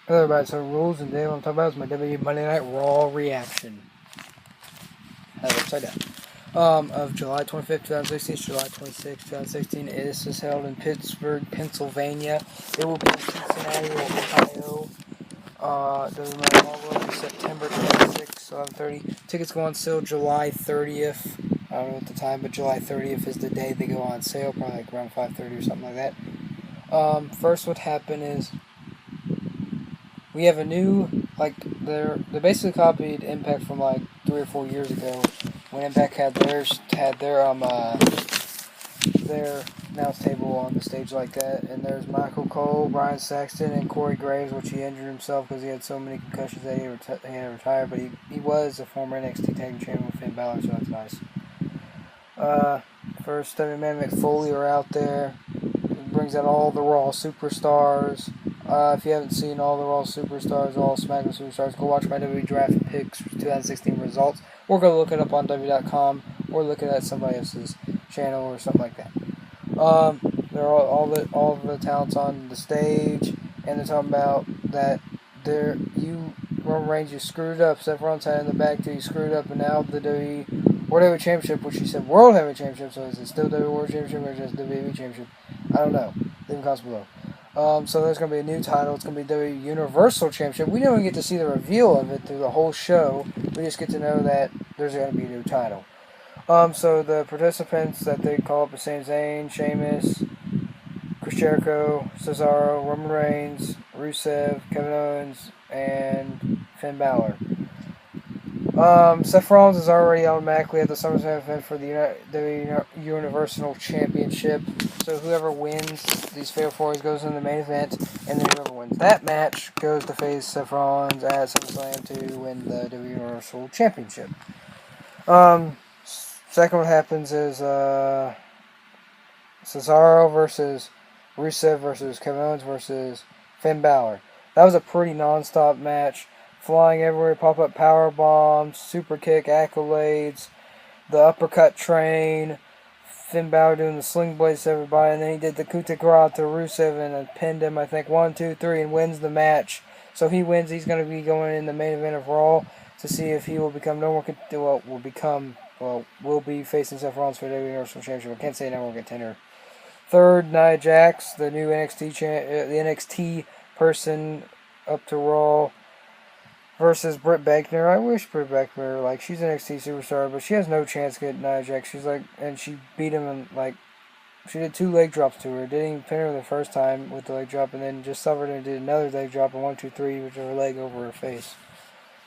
Hello everybody, so rules and today what I'm talking about is my WWE Monday Night Raw reaction. Have it upside down. Of July 25th, 2016 to July 26th, 2016. This is held in Pittsburgh, Pennsylvania. It will be in Cincinnati, Ohio. WWE Monday Night Raw will be September 26th, 11:30. Tickets go on sale July 30th. I don't know at the time, but July 30th is the day they go on sale, probably like around 5:30 or something like that. First what happened is we have a new, like, they basically copied Impact from like 3 or 4 years ago when Impact had their announce table on the stage like that, and there's Michael Cole, Brian Saxton, and Corey Graves, which he injured himself because he had so many concussions that he had to retire, but he was a former NXT Tag Team Champion with Finn Balor, so that's nice. First, Man Mick Foley are out there. It brings out all the Raw superstars. If you haven't seen all the Raw superstars, all SmackDown superstars, go watch my WWE Draft Picks 2016 results, or go look it up on WWE.com, or look it at somebody else's channel or something like that. There are all the talents on the stage, and they're talking about that Roman Reigns, you screwed up. Seth Rollins had in the back too, you screwed up, and now the WWE World Heavyweight Championship, which he said World Heavyweight Championship, so is it still WWE World Championship or just WWE Championship? I don't know. Leave a comment below. So there's going to be a new title. It's going to be WWE Universal Championship. We don't even get to see the reveal of it through the whole show. We just get to know that there's going to be a new title. So the participants that they call up are Sami Zayn, Sheamus, Chris Jericho, Cesaro, Roman Reigns, Rusev, Kevin Owens, and Finn Balor. Seth Rollins is already automatically at the SummerSlam event for the Universal Championship. So whoever wins these Fatal 4s goes in the main event, and then whoever wins that match goes to face Seth Rollins at SummerSlam to win the Universal Championship. Second what happens is Cesaro versus Rusev versus Kevin Owens versus Finn Balor. That was a pretty non-stop match. Flying everywhere, pop-up power bombs, super kick, accolades, the uppercut train, Finn Balor doing the sling blades to everybody, and then he did the coup de grace to Rusev and pinned him, I think, 1, 2, 3, and wins the match. So he wins. He's going to be going in the main event of Raw to see if he will become will be facing Seth Rollins for the Universal Championship. I can't say number one contender. Third, Nia Jax, the new the NXT person up to Raw, versus Britt Baker. I wish Britt Baker, she's an NXT superstar, but she has no chance to get Nia Jax. And she beat him in, she did 2 leg drops to her. Didn't even pin her the first time with the leg drop, and then just suffered and did another leg drop, and 1, 2, 3, with her leg over her face,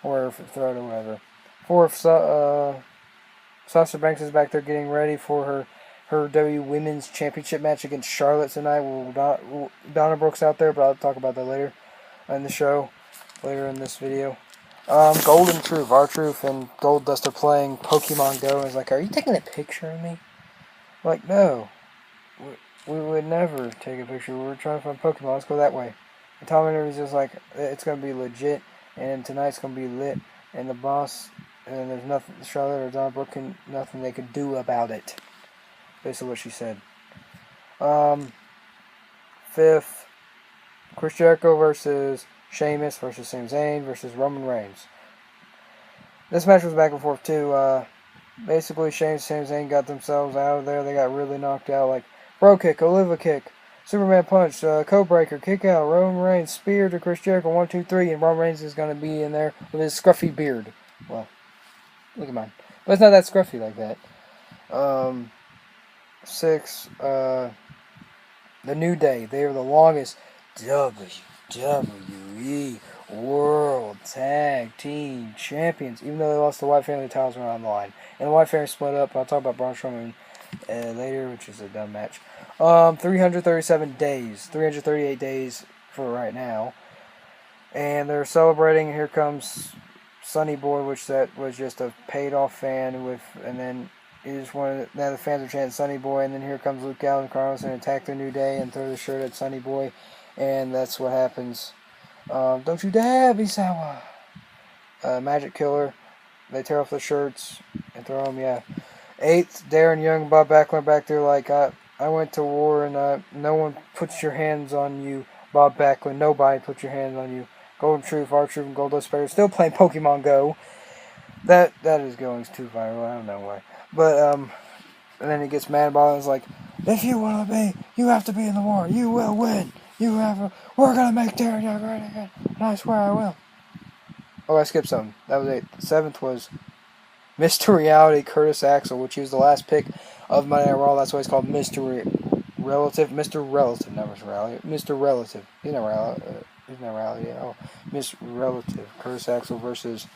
or her throat, or whatever. Fourth, Sasha Banks is back there getting ready for her W Women's Championship match against Charlotte tonight. Donna Brooke's out there, but I'll talk about that later in the show, later in this video. Gold and Truth, R-Truth and Goldust are playing Pokemon Go, and he's like, "Are you taking a picture of me?" Like, no. We would never take a picture. We're trying to find Pokemon. Let's go that way. And Tom Henry's just like, it's going to be legit, and tonight's going to be lit, and the boss, and there's nothing, Charlotte or Donna Brooke, nothing they could do about it. Basically what she said. Fifth, Chris Jericho versus Sheamus versus Sami Zayn versus Roman Reigns. This match was back and forth too. Basically, Sheamus and Sami Zayn got themselves out of there. They got really knocked out, like bro kick, Oliva kick, Superman punch, code breaker, kick out, Roman Reigns spear to Chris Jericho, 1, 2, 3, and Roman Reigns is going to be in there with his scruffy beard. Well, look at mine, but it's not that scruffy like that. 6, The New Day. They are the longest WWE World Tag Team Champions, even though they lost the White Family titles around the line. And the White Family split up. I'll talk about Braun Strowman later, which is a dumb match. 337 days. 338 days for right now. And they're celebrating. Here comes Sonny Boy, which that was just a paid-off fan and then now the fans are chanting Sonny Boy, and then here comes Luke Gallows and Carlos and attack the New Day and throw the shirt at Sonny Boy, and that's what happens. Don't you dare be sour. Magic Killer. They tear off the shirts and throw them, yeah. 8th, Darren Young, Bob Backlund back there like, I went to war and no one puts your hands on you, Bob Backlund. Nobody puts your hands on you. Golden Truth, R-Truth, and Goldust Spider still playing Pokemon Go. That is going too viral. I don't know why. But, and then he gets mad about it and is like, if you want to be, you have to be in the war. You will win. We're going to make Daredevil great again. And I swear I will. Oh, I skipped something. That was 8. The 7th was Mr. Reality, Curtis Axel, which he was the last pick of Monday Night Raw. That's why he's called Mr. Relative. Mr. Relative, not Mr. Reality. Mr. Relative. He's not Reality. Oh, Mr. Relative. Curtis Axel versus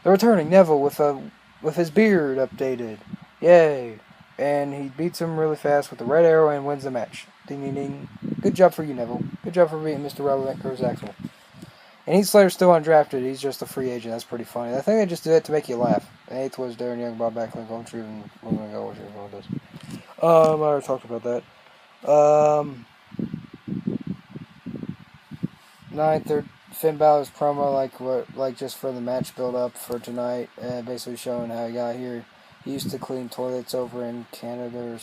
the returning Neville with his beard updated. Yay. And he beats him really fast with the red arrow and wins the match. Ding, ding, ding. Good job for you, Neville. Good job for beating Mr. Relevant, Curtis Axel. And Heath Slater's still undrafted. He's just a free agent. That's pretty funny. I think they just did that to make you laugh. And 8th was Darren Young, Bob Backlund, Golden Truth, and we're going to go with everyone does. I already talked about that. 9th, Finn Balor's promo, like just for the match build up for tonight, basically showing how he got here. He used to clean toilets over in Canada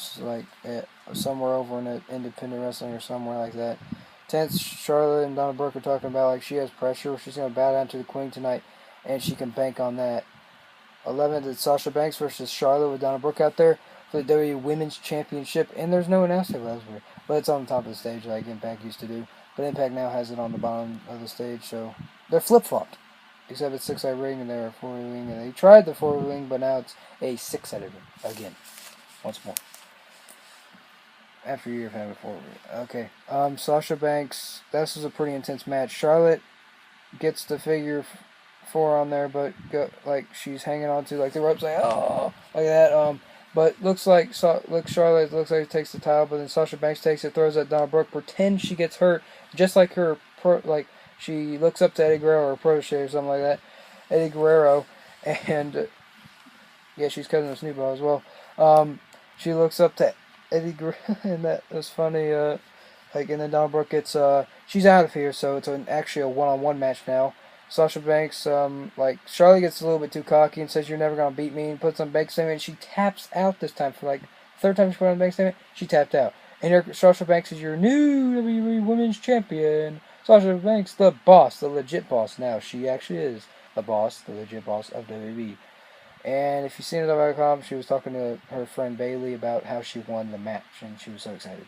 or somewhere over in independent wrestling or somewhere like that. 10th, Charlotte and Donna Brooke are talking about she has pressure. She's going to bow down to the Queen tonight, and she can bank on that. 11th, it's Sasha Banks versus Charlotte with Donna Brooke out there for the WWE Women's Championship, and there's no announcer last week, but it's on the top of the stage like Impact used to do. But Impact now has it on the bottom of the stage, so they're flip-flopped. Except it's 6-sided ring and they're a 4-way ring, and they tried the 4-way ring, but now it's a 6-sided ring again, once more. After a year of having a 4-way. Okay. Sasha Banks. This was a pretty intense match. Charlotte gets the figure 4 on there, but she's hanging on to the ropes, like that. But Charlotte looks like it takes the title, but then Sasha Banks takes it, throws it at Donna Brooke, pretends she gets hurt, just like her she looks up to Eddie Guerrero or protege or something like that. Eddie Guerrero, and she's cousin of Snoop Dogg as well. She looks up to Eddie Guerrero, and that was funny. And then Donna Brooke gets she's out of here, so it's actually a one-on-one match now. Sasha Banks, Charlotte gets a little bit too cocky and says, "You're never gonna beat me," and puts on bank statement. And she taps out this time for third time she put on the bank statement. She tapped out, and Sasha Banks is your new WWE Women's Champion. Sasha Banks, the boss, the legit boss. Now she actually is the boss, the legit boss of WWE. And if you've seen it on WWE.com, she was talking to her friend Bayley about how she won the match, and she was so excited,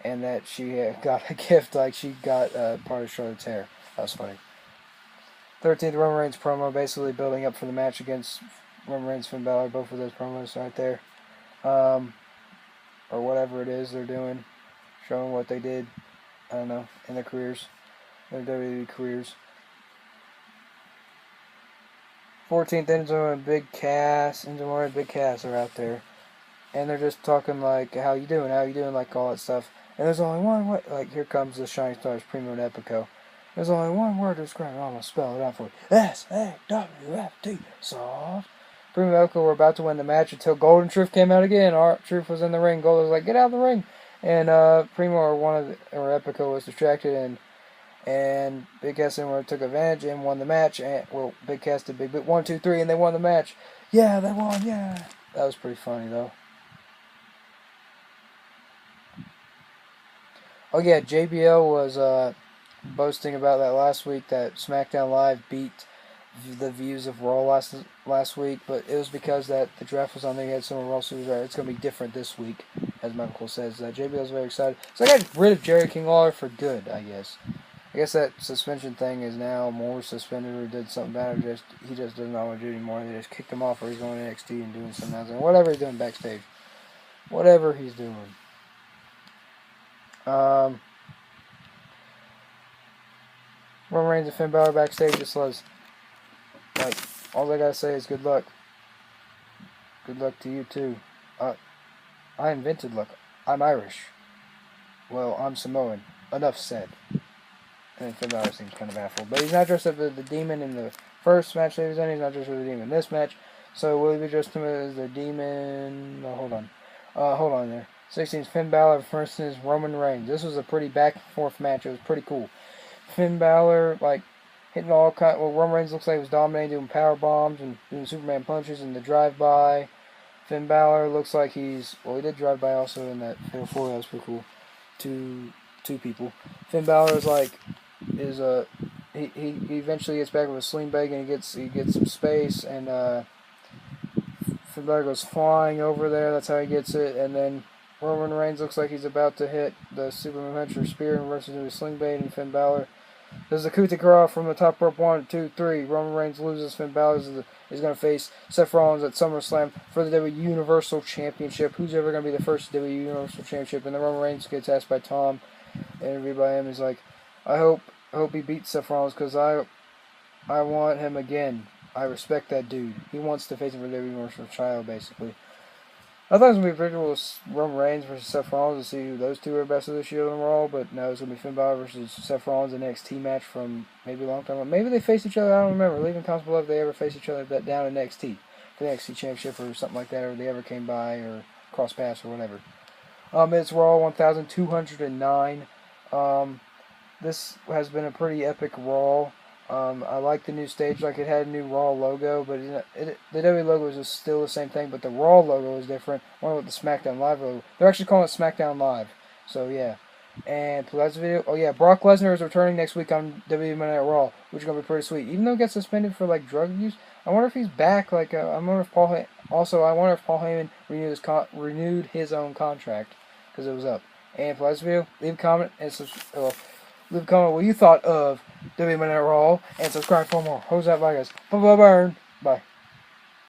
and that she got a gift, she got part of Charlotte's hair. That was funny. 13th, Roman Reigns promo, basically building up for the match against Roman Reigns and Finn Balor. Both of those promos right there. Or whatever it is they're doing. Showing what they did, I don't know, in their careers. Their WWE careers. 14th, Enzo and Big Cass. Enzo and Big Cass are out there. And they're just talking how you doing, all that stuff. And there's only one way, here comes the Shining Stars, Primo and Epico. There's only one word to describe it. I'm going to spell it out for you. S-A-W-F-T. Soft. Primo and Epico were about to win the match until Golden Truth came out again. Truth was in the ring. Gold was like, get out of the ring. And Primo or Epico was distracted, and Big Cass and took advantage and won the match. And Big Cass did big 1, 2, 3, and they won the match. Yeah, they won. Yeah, that was pretty funny though. Oh yeah, JBL was boasting about that last week, that SmackDown Live beat the views of Raw last week, but it was because that the draft was on there. He had some of Raw Super. It's going to be different this week, as Michael says. JBL's very excited. So I got rid of Jerry King Lawler for good, I guess. I guess that suspension thing is now more suspended or did something bad, or he just doesn't know what to do anymore. They just kicked him off, or he's going to NXT and doing something else. Whatever he's doing backstage. Whatever he's doing. Roman Reigns and Finn Balor backstage just was all I gotta say is good luck. Good luck to you too. I invented luck. I'm Irish. Well, I'm Samoan. Enough said. And Finn Balor seems kind of baffled. But he's not dressed up as the demon in the first match that he was in. He's not dressed as the demon in this match. So will he be dressed as the demon? No, hold on. Hold on there. 16th, Finn Balor versus Roman Reigns. This was a pretty back and forth match. It was pretty cool. Finn Balor, hitting all kinds. Well, Roman Reigns looks like he was dominating, doing power bombs and doing Superman punches in the drive-by. Finn Balor looks like he did drive-by also in that fatal 4. That was pretty cool. Two people. Finn Balor is he eventually gets back with a sling bag and he gets some space, and Finn Balor goes flying over there. That's how he gets it, and then Roman Reigns looks like he's about to hit the Superman Puncher spear and reverses into a sling bait, and Finn Balor does the coup de grace from the top rope. 1, 2, 3. Roman Reigns loses. Finn Balor is going to face Seth Rollins at SummerSlam for the WWE Universal Championship. Who's ever going to be the first WWE Universal Championship? And then Roman Reigns gets asked by Tom, interviewed by him. He's like, I hope he beats Seth Rollins because I want him again. I respect that dude. He wants to face him for the WWE Universal title, basically. I thought it was going to be pretty cool with Roman Reigns versus Seth Rollins to see who those two are best of this year on Raw, but no, it's going to be Finn Balor versus Seth Rollins, an NXT match from maybe a long time ago. Maybe they faced each other, I don't remember. Leave in comments below if they ever faced each other down in NXT for the NXT Championship or something like that, or they ever came by or cross paths or whatever. It's Raw 1209. This has been a pretty epic Raw. I like the new stage, like it had a new Raw logo, but the WWE logo is still the same thing, but the Raw logo is different. One with the SmackDown Live logo. They're actually calling it SmackDown Live. So yeah. And for last video, oh yeah, Brock Lesnar is returning next week on WWE Monday Night Raw, which is gonna be pretty sweet. Even though he got suspended for like drug use, I wonder if he's back. Like I wonder if Paul Heyman renewed his own contract because it was up. And for last video, leave a comment and leave a comment what you thought of WWE Monday Night Raw, and subscribe for more. How's that, bye guys? Bye.